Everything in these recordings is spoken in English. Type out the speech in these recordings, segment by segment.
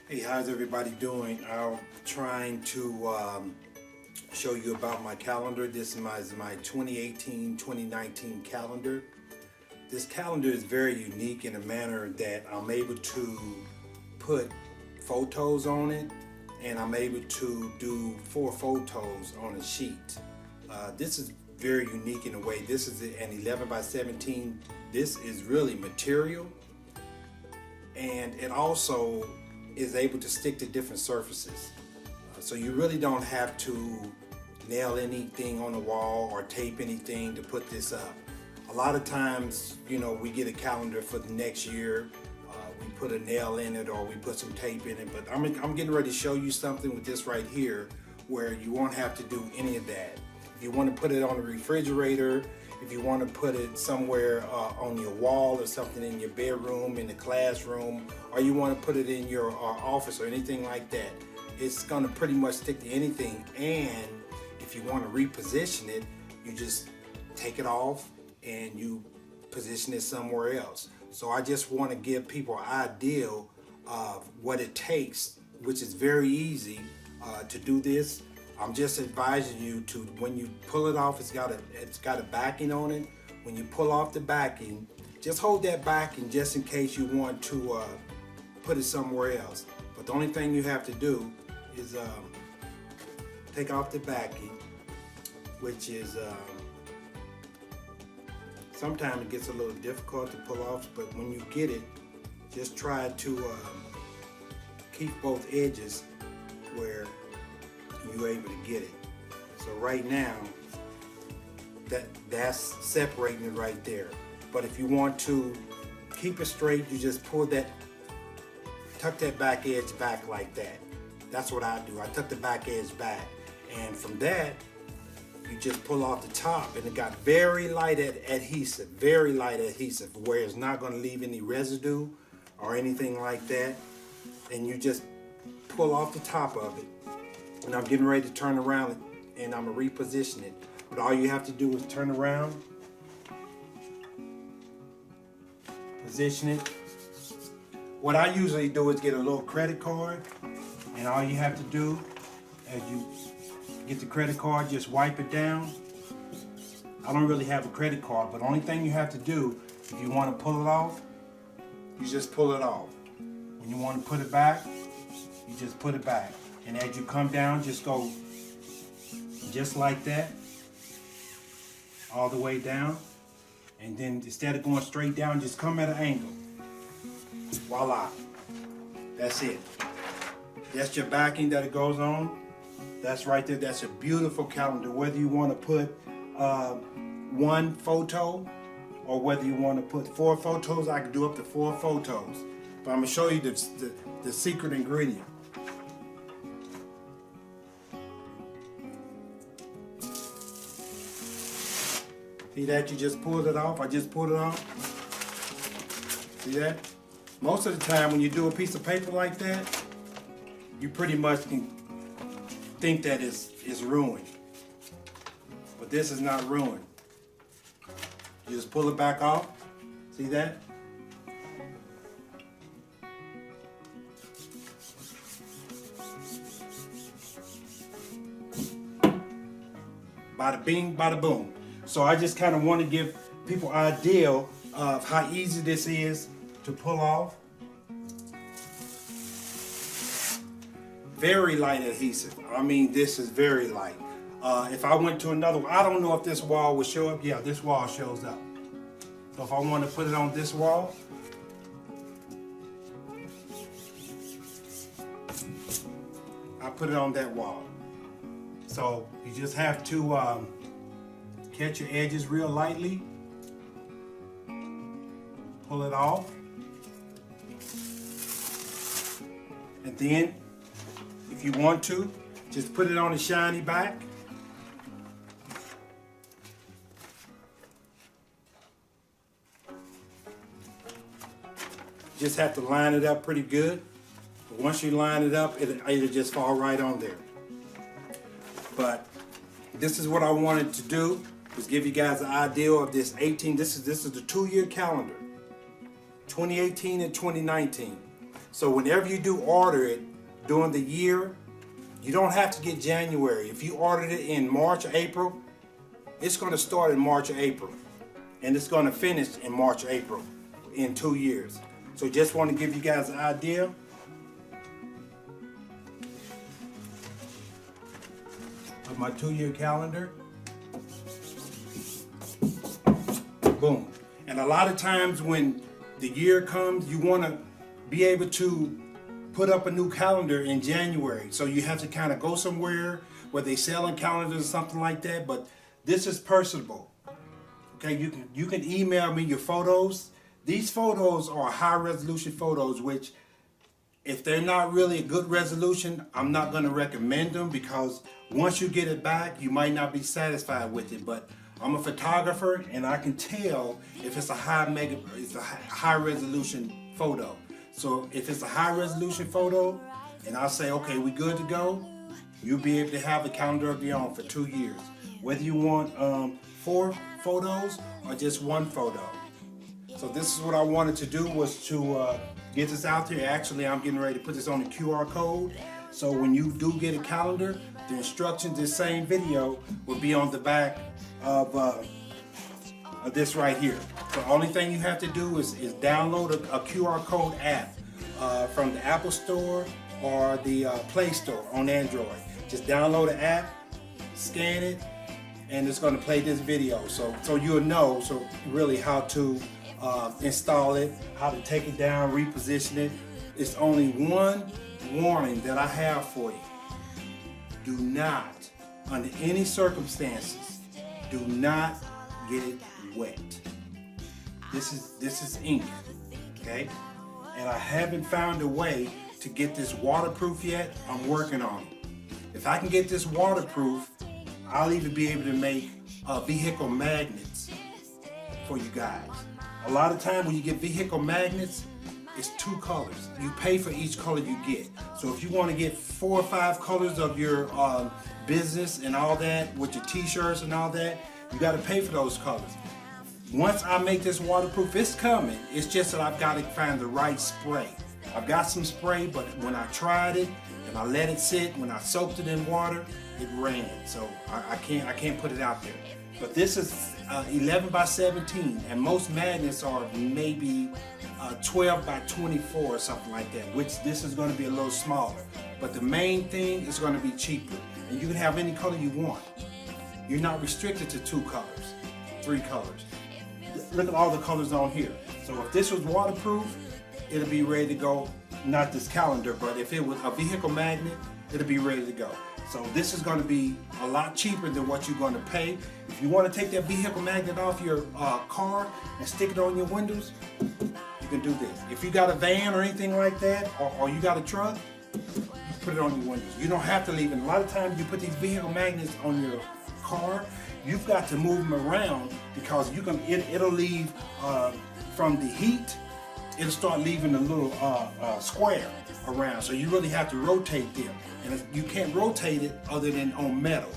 Hey, how's everybody doing? I'm trying to show you about my calendar. This is my 2018-2019 calendar. This calendar is very unique in a manner that I'm able to put photos on it, and I'm able to do 4 photos on a sheet. This is very unique in a way. This is an 11 by 17. This is really material, and it also is able to stick to different surfaces. So you really don't have to nail anything on the wall or tape anything to put this up. A lot of times, we get a calendar for the next year, we put a nail in it or we put some tape in it, but I'm getting ready to show you something with this right here where you won't have to do any of that. If you want to put it on the refrigerator, if you want to put it somewhere on your wall or something in your bedroom, in the classroom, or you want to put it in your office or anything like that, it's going to pretty much stick to anything. And if you want to reposition it, you just take it off and you position it somewhere else. So I just want to give people an idea of what it takes, which is very easy to do this. I'm just advising you to, when you pull it off, it's got a backing on it. When you pull off the backing, just hold that backing just in case you want to put it somewhere else. But the only thing you have to do is take off the backing, which is sometimes it gets a little difficult to pull off, but when you get it, just try to keep both edges where you're able to get it. So right now, that's separating it right there. But if you want to keep it straight, you just tuck that back edge back like that. That's what I do. I tuck the back edge back, and from that, you just pull off the top, and it got very light adhesive, where it's not going to leave any residue or anything like that. And you just pull off the top of it. And I'm getting ready to turn around and I'm going to reposition it. But all you have to do is turn around, position it. What I usually do is get a little credit card, and all you have to do as you get the credit card, just wipe it down. I don't really have a credit card, but the only thing you have to do, if you want to pull it off, you just pull it off. When you want to put it back, you just put it back. And as you come down, just go just like that, all the way down. And then instead of going straight down, just come at an angle. Voila. That's it. That's your backing that it goes on. That's right there. That's a beautiful calendar. Whether you want to put 1 photo or whether you want to put 4 photos, I can do up to 4 photos. But I'm going to show you the secret ingredient. See that? You just pulled it off. I just pulled it off. See that? Most of the time when you do a piece of paper like that, you pretty much can think that it's ruined. But this is not ruined. You just pull it back off. See that? Bada bing, bada boom. So I just kind of want to give people an idea of how easy this is to pull off. Very light adhesive. I mean, this is very light. If I went to another one, I don't know if this wall would show up. Yeah, this wall shows up. So if I want to put it on this wall, I put it on that wall. So you just have to catch your edges real lightly, pull it off, and then if you want to, just put it on the shiny back. Just have to line it up pretty good. But once you line it up, it'll just fall right on there. But this is what I wanted to do, was give you guys an idea of this 18. This is the 2-year calendar, 2018 and 2019. So whenever you do order it during the year, you don't have to get January. If you ordered it in March or April, it's going to start in March or April. And it's going to finish in March or April in 2 years. So just want to give you guys an idea of my 2-year calendar. Boom. And a lot of times when the year comes, you want to be able to put up a new calendar in January. So you have to kind of go somewhere where they selling calendars or something like that. But this is personable. Okay, you can email me your photos. These photos are high resolution photos, which if they're not really a good resolution, I'm not going to recommend them, because once you get it back, you might not be satisfied with it. But I'm a photographer and I can tell if it's a high resolution photo. So if it's a high resolution photo and I'll say, okay, we good to go, you'll be able to have a calendar of your own for 2 years. Whether you want 4 photos or just 1 photo. So this is what I wanted to do, was to get this out there. Actually, I'm getting ready to put this on the QR code. So when you do get a calendar, the instructions, this same video, will be on the back of this right here. The only thing you have to do is download a QR code app from the Apple Store or the Play Store on Android. Just download the app, scan it, and it's going to play this video. So you'll know really how to install it, how to take it down, reposition it. It's only one warning that I have for you. Do not, under any circumstances, do not get it wet. This is ink, okay? And I haven't found a way to get this waterproof yet. I'm working on it. If I can get this waterproof, I'll even be able to make vehicle magnets for you guys. A lot of time when you get vehicle magnets, it's 2 colors. You pay for each color you get. So if you want to get 4 or 5 colors of your business and all that, with your t-shirts and all that, you got to pay for those colors. Once I make this waterproof, it's coming. It's just that I've got to find the right spray. I've got some spray, but when I tried it and I let it sit, when I soaked it in water, it ran. So I can't put it out there. But this is 11 by 17, and most magnets are maybe 12 by 24 or something like that, which this is going to be a little smaller. But the main thing is going to be cheaper, and you can have any color you want. You're not restricted to 2 colors, 3 colors. Look at all the colors on here. So if this was waterproof, it'll be ready to go. Not this calendar, but if it was a vehicle magnet, it'll be ready to go. So this is going to be a lot cheaper than what you're going to pay. If you want to take that vehicle magnet off your car and stick it on your windows, you can do this. If you got a van or anything like that, or you got a truck, you put it on your windows. You don't have to leave it. A lot of times you put these vehicle magnets on your car, you've got to move them around, because it'll leave from the heat. It'll start leaving a little square around, so you really have to rotate them, and you can't rotate it other than on metal.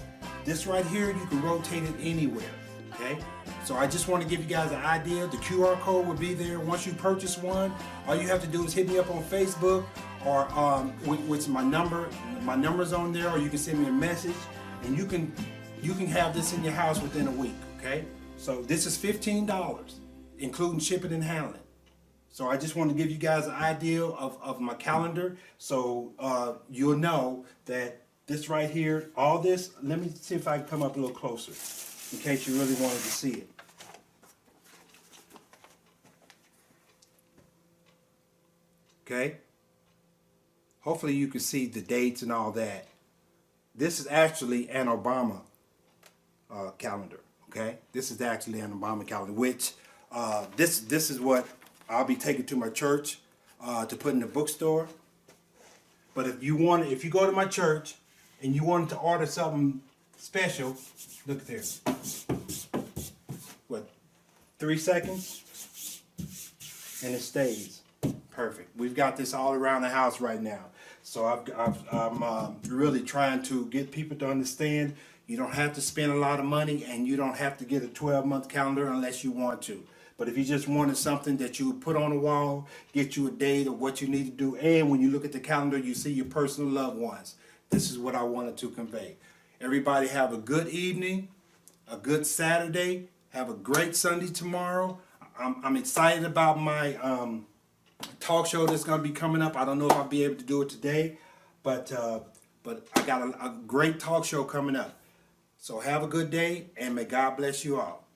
This right here, you can rotate it anywhere, okay? So I just want to give you guys an idea. The QR code will be there once you purchase one. All you have to do is hit me up on Facebook, or with my number. My number's on there, or you can send me a message, and you can have this in your house within a week, okay? So this is $15, including shipping and handling. So I just want to give you guys an idea of my calendar, so you'll know that this right here, all this, let me see if I can come up a little closer, in case you really wanted to see it. Okay? Hopefully you can see the dates and all that. This is actually an Obama calendar, okay? This is actually an Obama calendar, which this is what I'll be taking to my church to put in the bookstore. But if you go to my church and you wanted to order something special, look at this. What, 3 seconds? And it stays. Perfect. We've got this all around the house right now. So I'm really trying to get people to understand you don't have to spend a lot of money, and you don't have to get a 12-month calendar unless you want to. But if you just wanted something that you would put on the wall, get you a date of what you need to do, and when you look at the calendar, you see your personal loved ones. This is what I wanted to convey. Everybody have a good evening, a good Saturday. Have a great Sunday tomorrow. I'm excited about my talk show that's going to be coming up. I don't know if I'll be able to do it today, but I got a great talk show coming up. So have a good day, and may God bless you all.